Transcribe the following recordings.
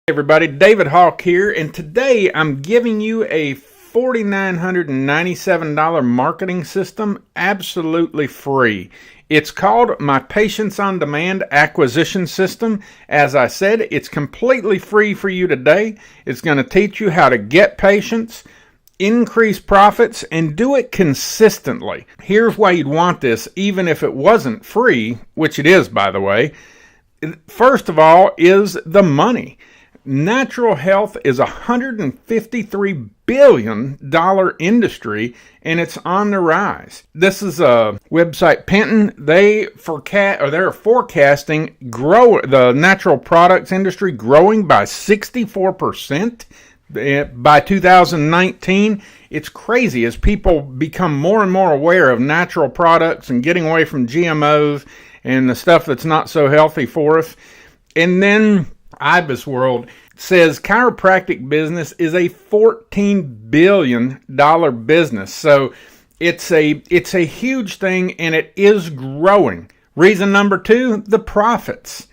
Everybody, David Hawk here, and today I'm giving you a $4,997 marketing system absolutely free. It's called my Patients on Demand Acquisition System. As I said, it's completely free for you today. It's going to teach you how to get patients, increase profits, and do it consistently. Here's why you'd want this even if it wasn't free, which it is, by the way. First of all is the money. Natural health is a $153 billion industry, and it's on the rise. This is a website, Penton. They're forecasting the natural products industry growing by 64% by 2019. It's crazy as people become more and more aware of natural products and getting away from GMOs and the stuff that's not so healthy for us. And then Ibis World says chiropractic business is a $14 billion business. So it's a huge thing, and it is growing. Reason number two, the profits.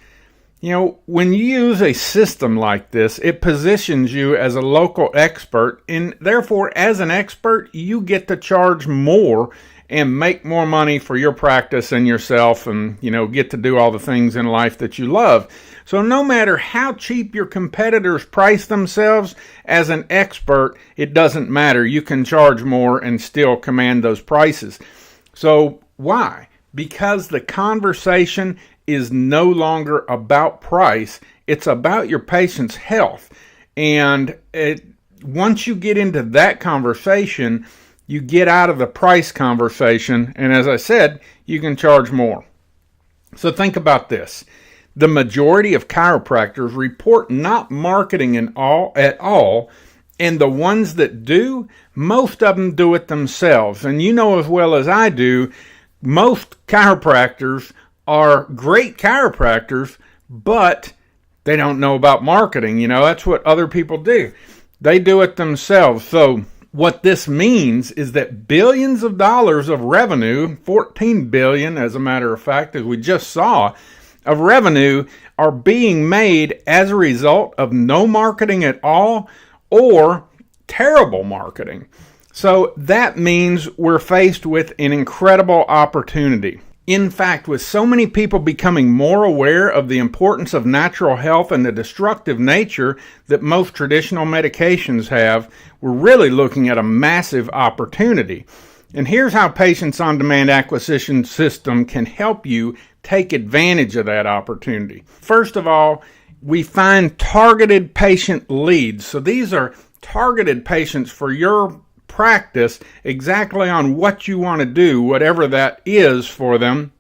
You know, when you use a system like this, it positions you as a local expert, and therefore, as an expert, you get to charge more and make more money for your practice and yourself, and, get to do all the things in life that you love. So no matter how cheap your competitors price themselves, as an expert, it doesn't matter. You can charge more and still command those prices. So why? Because the conversation is no longer about price. It's about your patient's health. And once you get into that conversation, you get out of the price conversation, and as I said, you can charge more. So think about this. The majority of chiropractors report not marketing at all, and the ones that do, most of them do it themselves. And you know as well as I do, most chiropractors are great chiropractors, but they don't know about marketing. That's what other people do. They do it themselves. So what this means is that billions of dollars of revenue, 14 billion as a matter of fact, as we just saw, of revenue are being made as a result of no marketing at all or terrible marketing. So that means we're faced with an incredible opportunity. In fact, with so many people becoming more aware of the importance of natural health and the destructive nature that most traditional medications have, we're really looking at a massive opportunity. And here's how Patients on Demand Acquisition System can help you take advantage of that opportunity. First of all, we find targeted patient leads. So these are targeted patients for your practice, exactly on what you want to do, whatever that is for them.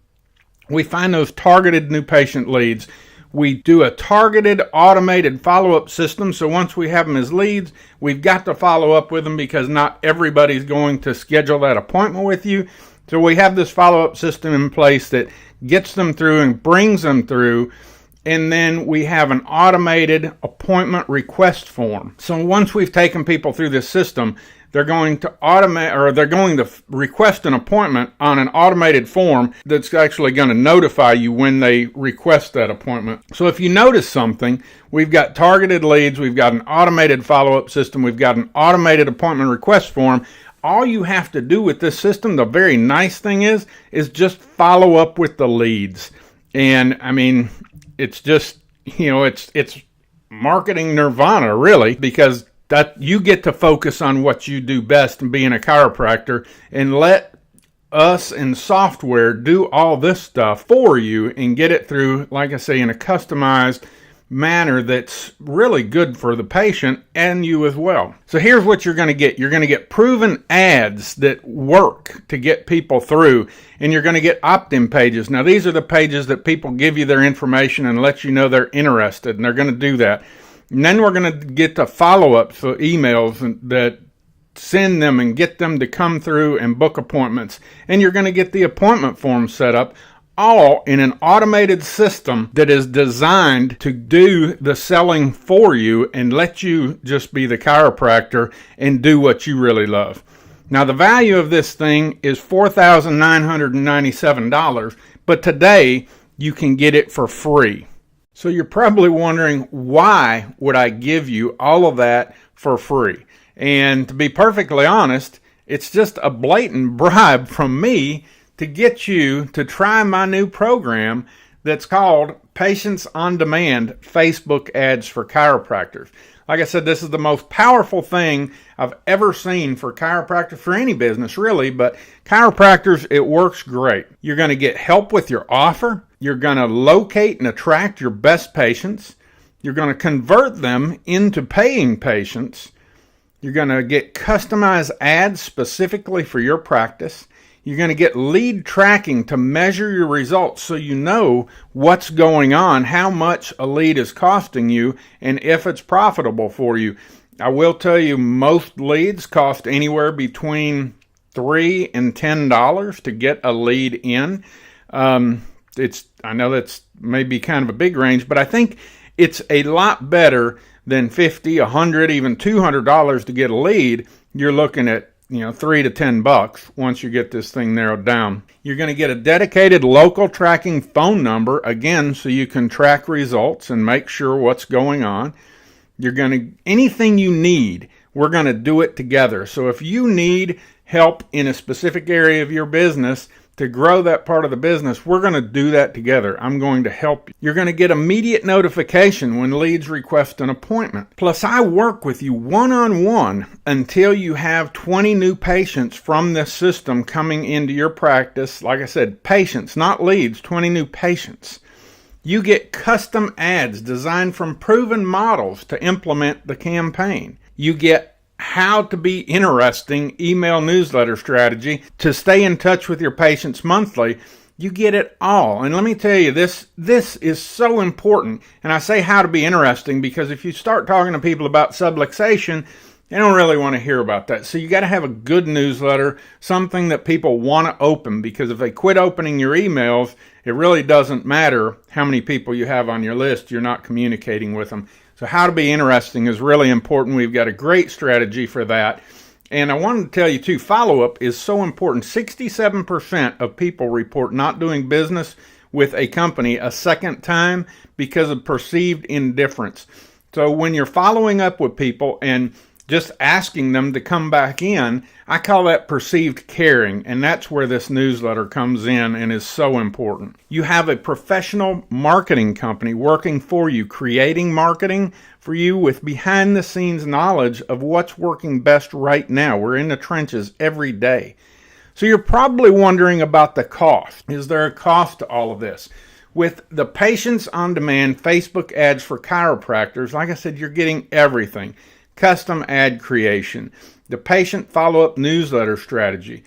We find those targeted new patient leads. We do a targeted automated follow-up system. So once we have them as leads, we've got to follow up with them because not everybody's going to schedule that appointment with you. So we have this follow-up system in place that gets them through and brings them through. And then we have an automated appointment request form. So once we've taken people through this system, they're going to request an appointment on an automated form that's actually going to notify you when they request that appointment. So if you notice something, we've got targeted leads, we've got an automated follow-up system, we've got an automated appointment request form. All you have to do with this system, the very nice thing is just follow up with the leads. And I mean, it's just, it's marketing nirvana, really, because that you get to focus on what you do best in being a chiropractor and let us and software do all this stuff for you and get it through, like I say, in a customized manner that's really good for the patient and you as well. So here's what you're going to get. You're going to get proven ads that work to get people through, and you're going to get opt-in pages. Now, these are the pages that people give you their information and let you know they're interested, and they're going to do that. And then we're going to get the follow-up so emails that send them and get them to come through and book appointments. And you're going to get the appointment form set up, all in an automated system that is designed to do the selling for you and let you just be the chiropractor and do what you really love. Now, the value of this thing is $4,997, but today you can get it for free. So you're probably wondering, why would I give you all of that for free? And to be perfectly honest, it's just a blatant bribe from me to get you to try my new program that's called Patients on Demand Facebook Ads for Chiropractors. Like I said, this is the most powerful thing I've ever seen for chiropractors, for any business really, but chiropractors, it works great. You're going to get help with your offer. You're going to locate and attract your best patients. You're going to convert them into paying patients. You're going to get customized ads specifically for your practice. You're going to get lead tracking to measure your results so you know what's going on, how much a lead is costing you, and if it's profitable for you. I will tell you, most leads cost anywhere between $3 and $10 to get a lead in. I know that's maybe kind of a big range, but I think it's a lot better than $50, $100, even $200 to get a lead. You're looking at $3 to $10 once you get this thing narrowed down. You're going to get a dedicated local tracking phone number, again, so you can track results and make sure what's going on. Anything you need, we're going to do it together. So if you need help in a specific area of your business to grow that part of the business, we're going to do that together. I'm going to help you. You're going to get immediate notification when leads request an appointment. Plus, I work with you one-on-one until you have 20 new patients from this system coming into your practice. Like I said, patients, not leads, 20 new patients. You get custom ads designed from proven models to implement the campaign. You get how to be interesting email newsletter strategy to stay in touch with your patients monthly. You get it all. And let me tell you, this is so important. And I say how to be interesting because if you start talking to people about subluxation, they don't really want to hear about that. So you got to have a good newsletter, something that people want to open, because if they quit opening your emails, it really doesn't matter how many people you have on your list. You're not communicating with them. So how to be interesting is really important. We've got a great strategy for that. And I wanted to tell you too, follow-up is so important. 67% of people report not doing business with a company a second time because of perceived indifference. So when you're following up with people and just asking them to come back in, I call that perceived caring, and that's where this newsletter comes in and is so important. You have a professional marketing company working for you, creating marketing for you with behind-the-scenes knowledge of what's working best right now. We're in the trenches every day. So you're probably wondering about the cost. Is there a cost to all of this? With the Patients on Demand Facebook Ads for Chiropractors, like I said, you're getting everything. Custom ad creation, the patient follow-up newsletter strategy,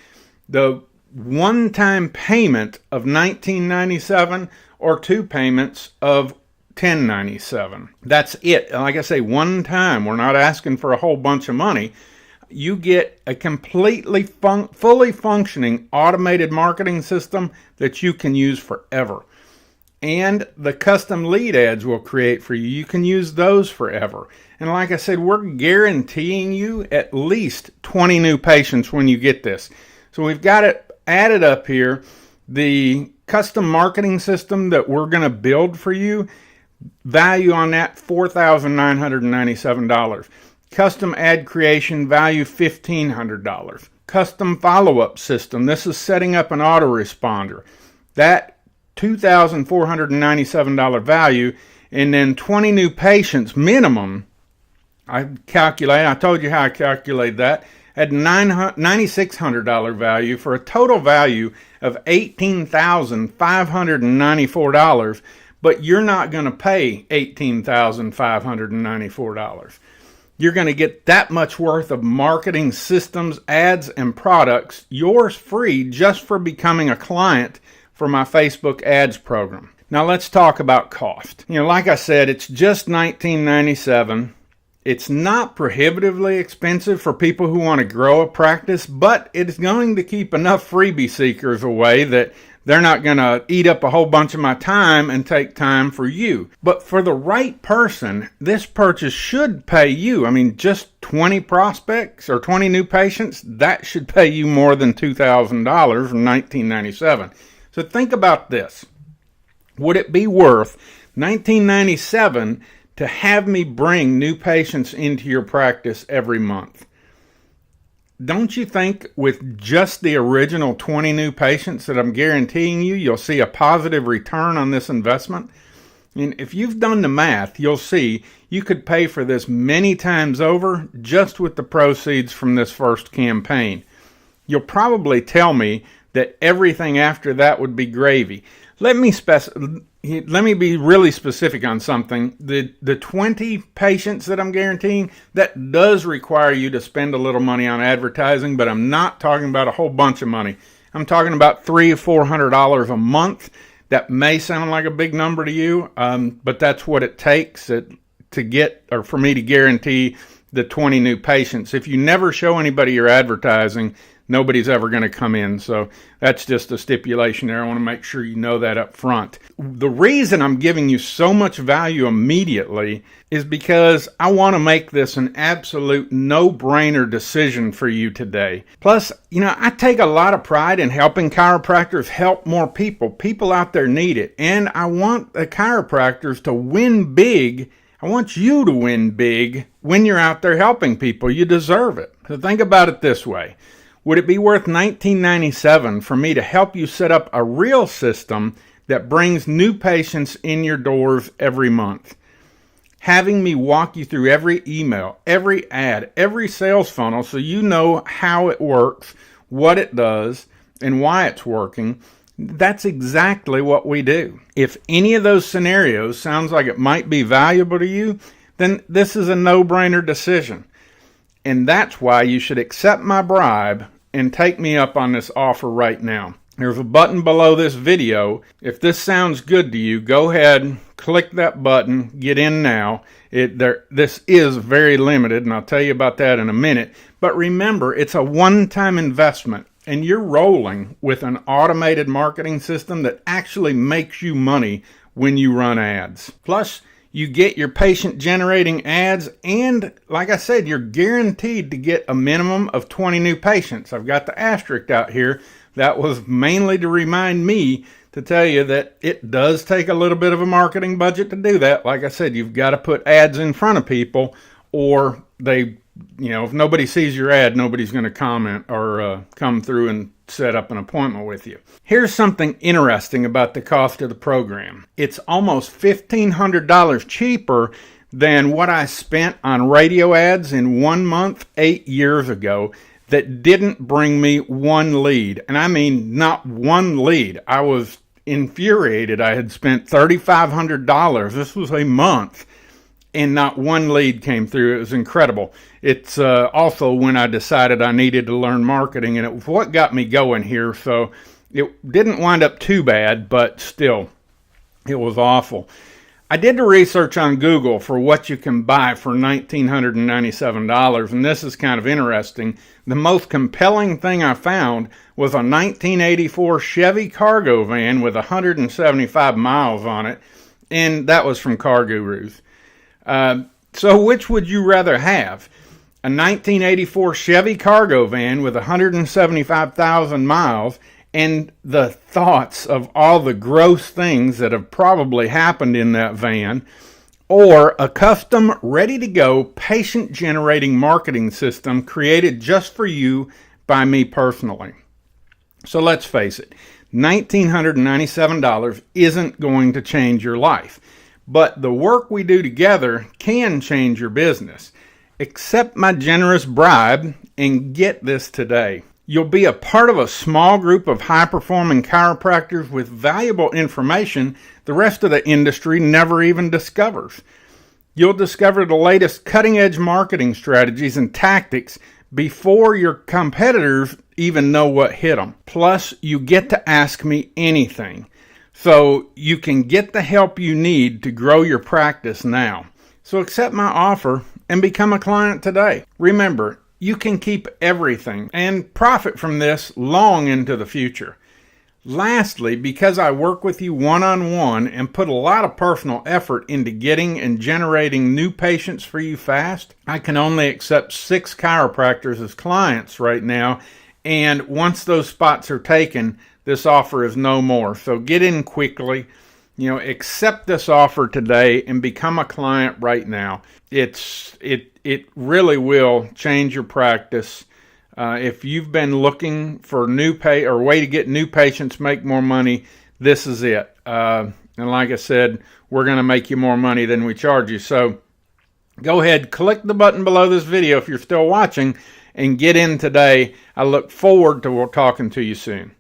the one-time payment of $19.97 or two payments of $10.97. That's it. Like I say, one time. We're not asking for a whole bunch of money. You get a completely fully functioning automated marketing system that you can use forever. And the custom lead ads we'll create for you, you can use those forever. And like I said, we're guaranteeing you at least 20 new patients when you get this. So we've got it added up here. The custom marketing system that we're going to build for you, value on that $4,997. Custom ad creation, value $1,500. Custom follow-up system, this is setting up an autoresponder. That $2,497 value, and then 20 new patients minimum. I told you how I calculate that, at $9,600 value for a total value of $18,594, but you're not going to pay $18,594. You're going to get that much worth of marketing systems, ads, and products, yours free, just for becoming a client for my Facebook ads program. Now let's talk about cost. Like I said, it's just $19.97. It's not prohibitively expensive for people who want to grow a practice, but it's going to keep enough freebie seekers away that they're not going to eat up a whole bunch of my time and take time for you. But for the right person, this purchase should pay you. Just 20 prospects or 20 new patients, that should pay you more than $2,000 from $19.97. So think about this. Would it be worth $19.97 to have me bring new patients into your practice every month. Don't you think with just the original 20 new patients that I'm guaranteeing you, you'll see a positive return on this investment? And if you've done the math, you'll see you could pay for this many times over just with the proceeds from this first campaign. You'll probably tell me that everything after that would be gravy. Let me be really specific on something. The 20 patients that I'm guaranteeing, that does require you to spend a little money on advertising, but I'm not talking about a whole bunch of money. I'm talking about $300 or $400 a month. That may sound like a big number to you, but that's what it takes to get, or for me to guarantee the 20 new patients. If you never show anybody your advertising, nobody's ever going to come in. So that's just a stipulation there. I want to make sure you know that up front. The reason I'm giving you so much value immediately is because I want to make this an absolute no-brainer decision for you today. Plus, I take a lot of pride in helping chiropractors help more people. People out there need it. And I want the chiropractors to win big. I want you to win big when you're out there helping people. You deserve it. So think about it this way. Would it be worth $19.97 for me to help you set up a real system that brings new patients in your doors every month? Having me walk you through every email, every ad, every sales funnel so you know how it works, what it does, and why it's working, that's exactly what we do. If any of those scenarios sounds like it might be valuable to you, then this is a no-brainer decision. And that's why you should accept my bribe and take me up on this offer right now. There's a button below this video. If this sounds good to you, go ahead, click that button, get in now. This is very limited, and I'll tell you about that in a minute. But remember, it's a one-time investment, and you're rolling with an automated marketing system that actually makes you money when you run ads. Plus, you get your patient-generating ads, and like I said, you're guaranteed to get a minimum of 20 new patients. I've got the asterisk out here. That was mainly to remind me to tell you that it does take a little bit of a marketing budget to do that. Like I said, you've got to put ads in front of people, or if nobody sees your ad, nobody's going to comment or come through and set up an appointment with you. Here's something interesting about the cost of the program. It's almost $1,500 cheaper than what I spent on radio ads in 1 month 8 years ago that didn't bring me one lead. And I mean, not one lead. I was infuriated. I had spent $3,500. This was a month, and not one lead came through. It was incredible. It's also when I decided I needed to learn marketing, and it was what got me going here. So it didn't wind up too bad, but still, it was awful. I did the research on Google for what you can buy for $1,997, and this is kind of interesting. The most compelling thing I found was a 1984 Chevy cargo van with 175 miles on it, and that was from Car Gurus. So which would you rather have? A 1984 Chevy cargo van with 175,000 miles and the thoughts of all the gross things that have probably happened in that van, or a custom, ready-to-go, patient-generating marketing system created just for you by me personally? So let's face it, $1,997 isn't going to change your life. But the work we do together can change your business. Accept my generous bribe and get this today. You'll be a part of a small group of high-performing chiropractors with valuable information the rest of the industry never even discovers. You'll discover the latest cutting-edge marketing strategies and tactics before your competitors even know what hit them. Plus, you get to ask me anything. So you can get the help you need to grow your practice now. So accept my offer and become a client today. Remember, you can keep everything and profit from this long into the future. Lastly, because I work with you one-on-one and put a lot of personal effort into getting and generating new patients for you fast, I can only accept 6 chiropractors as clients right now. And once those spots are taken, this offer is no more. So get in quickly. accept this offer today and become a client right now. It really will change your practice. If you've been looking for a way to get new patients, make more money, this is it. And like I said, we're going to make you more money than we charge you. So go ahead, click the button below this video if you're still watching, and get in today. I look forward to talking to you soon.